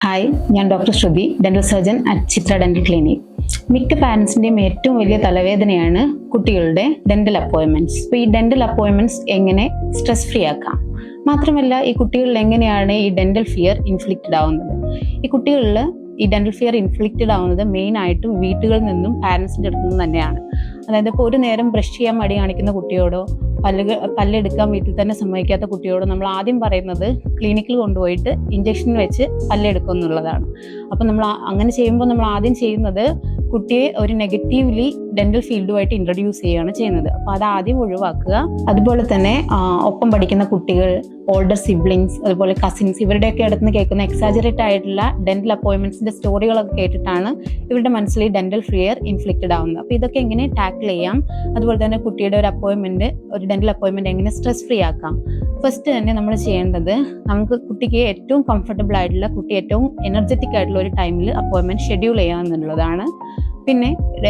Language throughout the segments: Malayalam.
ഹായ്, ഞാൻ doctor Shruti, dental surgeon at Chitra dental clinic. മിക്ക പാരൻസിൻ്റെയും ഏറ്റവും വലിയ തലവേദനയാണ് കുട്ടികളുടെ ഡെന്റൽ അപ്പോയിൻമെൻറ്റ്സ്. അപ്പോൾ ഈ ഡെന്റൽ അപ്പോയിൻമെൻറ്റ്സ് എങ്ങനെ സ്ട്രെസ് ഫ്രീ ആക്കാം, മാത്രമല്ല ഈ കുട്ടികളിൽ എങ്ങനെയാണ് ഈ ഡെന്റൽ ഫിയർ ഇൻഫ്ലിക്റ്റഡ് ആവുന്നത്. ഈ കുട്ടികളിൽ ഈ ഡെന്റൽ ഫിയർ ഇൻഫ്ലിക്റ്റഡ് ആവുന്നത് മെയിനായിട്ടും വീട്ടുകളിൽ നിന്നും പാരൻസിൻ്റെ അടുത്തു നിന്നും തന്നെയാണ്. അതായത് ഇപ്പോൾ ഒരു നേരം ബ്രഷ് ചെയ്യാൻ മടി കാണിക്കുന്ന കുട്ടിയോടോ പല്ലെടുക്കാൻ വീട്ടിൽ തന്നെ സമ്മതിക്കാത്ത കുട്ടിയോട് നമ്മൾ ആദ്യം പറയുന്നത് ക്ലിനിക്കിൽ കൊണ്ടുപോയിട്ട് ഇഞ്ചക്ഷൻ വെച്ച് പല്ലെടുക്കും എന്നുള്ളതാണ്. അപ്പം നമ്മൾ അങ്ങനെ ചെയ്യുമ്പോൾ നമ്മൾ ആദ്യം ചെയ്യുന്നത് കുട്ടിയെ ഒരു നെഗറ്റീവ്ലി ഡെന്റൽ ഫീൽഡുമായിട്ട് ഇൻട്രൊഡ്യൂസ് ചെയ്യുകയാണ് ചെയ്യുന്നത്. അപ്പോൾ അത് ആദ്യം ഒഴിവാക്കുക. അതുപോലെ തന്നെ ഒപ്പം പഠിക്കുന്ന കുട്ടികൾ, ഓൾഡർ സിബ്ലിങ്സ്, അതുപോലെ കസിൻസ്, ഇവരുടെയൊക്കെ അടുത്ത് നിന്ന് കേൾക്കുന്ന എക്സാജറേറ്റ് ആയിട്ടുള്ള ഡെന്റൽ അപ്പോയിൻമെന്റ്സിന്റെ സ്റ്റോറികളൊക്കെ കേട്ടിട്ടാണ് ഇവരുടെ മനസ്സിൽ ഡെന്റൽ ഫിയർ ഇൻഫ്ലിക്റ്റഡ് ആവുന്നത്. അപ്പോൾ ഇതൊക്കെ എങ്ങനെ ടാക്കിൾ ചെയ്യാം, അതുപോലെ തന്നെ കുട്ടിയുടെ ഒരു ഡെന്റൽ അപ്പോയിൻമെന്റ് എങ്ങനെ സ്ട്രെസ് ഫ്രീ ആക്കാം. ഫസ്റ്റ് തന്നെ നമ്മൾ ചെയ്യേണ്ടത്, നമുക്ക് കുട്ടിക്ക് ഏറ്റവും കംഫർട്ടബിൾ ആയിട്ടുള്ള, കുട്ടി ഏറ്റവും എനർജറ്റിക് ആയിട്ടുള്ള ഒരു ടൈമിൽ അപ്പോയിൻമെന്റ് ഷെഡ്യൂൾ ചെയ്യാമെന്നുള്ളതാണ്. പിന്നെ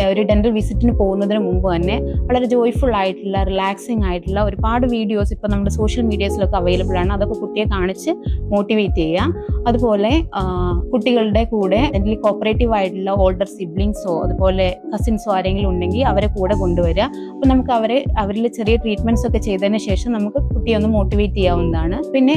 ഒരു ഡെന്റൽ വിസിറ്റിന് പോകുന്നതിന് മുമ്പ് തന്നെ വളരെ ജോയ്ഫുൾ ആയിട്ടുള്ള, റിലാക്സിങ് ആയിട്ടുള്ള ഒരുപാട് വീഡിയോസ് ഇപ്പോൾ നമ്മുടെ സോഷ്യൽ മീഡിയസിലൊക്കെ അവൈലബിൾ ആണ്. അതൊക്കെ കുട്ടിയെ കാണിച്ച് മോട്ടിവേറ്റ് ചെയ്യുക. അതുപോലെ കുട്ടികളുടെ കൂടെ ഡെന്റലി കോപ്പറേറ്റീവ് ആയിട്ടുള്ള ഓൾഡർ സിബ്ലിങ്സോ അതുപോലെ കസിൻസോ ആരെങ്കിലും ഉണ്ടെങ്കിൽ അവരെ കൂടെ കൊണ്ടുവരിക. അപ്പോൾ നമുക്ക് അവരിൽ ചെറിയ ട്രീറ്റ്മെന്റ്സ് ഒക്കെ ചെയ്തതിന് ശേഷം നമുക്ക് കുട്ടിയെ ഒന്ന് മോട്ടിവേറ്റ് ചെയ്യാവുന്നതാണ്. പിന്നെ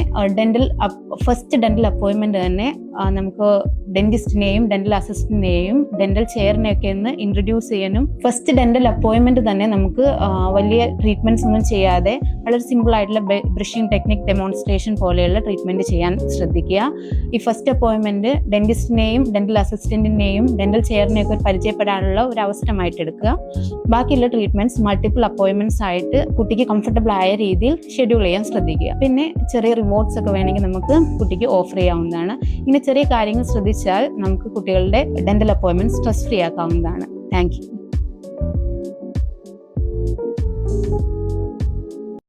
ഫസ്റ്റ് ഡെന്റൽ അപ്പോയിൻമെന്റ് തന്നെ നമുക്ക് ഡെന്റിസ്റ്റിനെയും ഡെന്റൽ അസിസ്റ്റന്റിനെയും ഡെന്റൽ ചെയറിനെയൊക്കെ ഒന്ന് ഇൻട്രൊഡ്യൂസ് ചെയ്യാനും, ഫസ്റ്റ് ഡെന്റൽ അപ്പോയിൻമെന്റ് തന്നെ നമുക്ക് വലിയ ട്രീറ്റ്മെന്റ്സ് ഒന്നും ചെയ്യാതെ വളരെ സിമ്പിൾ ആയിട്ടുള്ള ബ്രഷിംഗ് ടെക്നിക് ഡെമോൺസ്ട്രേഷൻ പോലെയുള്ള ട്രീറ്റ്മെന്റ് ചെയ്യാൻ ശ്രദ്ധിക്കുക. ഈ ഫസ്റ്റ് അപ്പോയിൻമെന്റ് ഡെന്റിസ്റ്റിനെയും ഡെന്റൽ അസിസ്റ്റന്റിനെയും ഡെന്റൽ ചെയറിനെയൊക്കെ പരിചയപ്പെടാനുള്ള ഒരു അവസരമായിട്ട് എടുക്കുക. ബാക്കിയുള്ള ട്രീറ്റ്മെന്റ്സ് മൾട്ടിപ്പിൾ അപ്പോയിൻമെന്റ്സ് ആയിട്ട് കുട്ടിക്ക് കംഫർട്ടബിൾ ആയ രീതിയിൽ ഷെഡ്യൂൾ ചെയ്യാൻ ശ്രദ്ധിക്കുക. പിന്നെ ചെറിയ റിവാർഡ്സ് ഒക്കെ വേണമെങ്കിൽ നമുക്ക് കുട്ടിക്ക് ഓഫർ ചെയ്യാവുന്നതാണ്. ഇങ്ങനെ ചെറിയ കാര്യങ്ങൾ ശ്രദ്ധിച്ചാൽ നമുക്ക് കുട്ടികളുടെ ഡെന്റൽ അപ്പോയിൻമെന്റ് സ്ട്രെസ് ഫ്രീ ആക്കാവുന്നതാണ്. Thank U.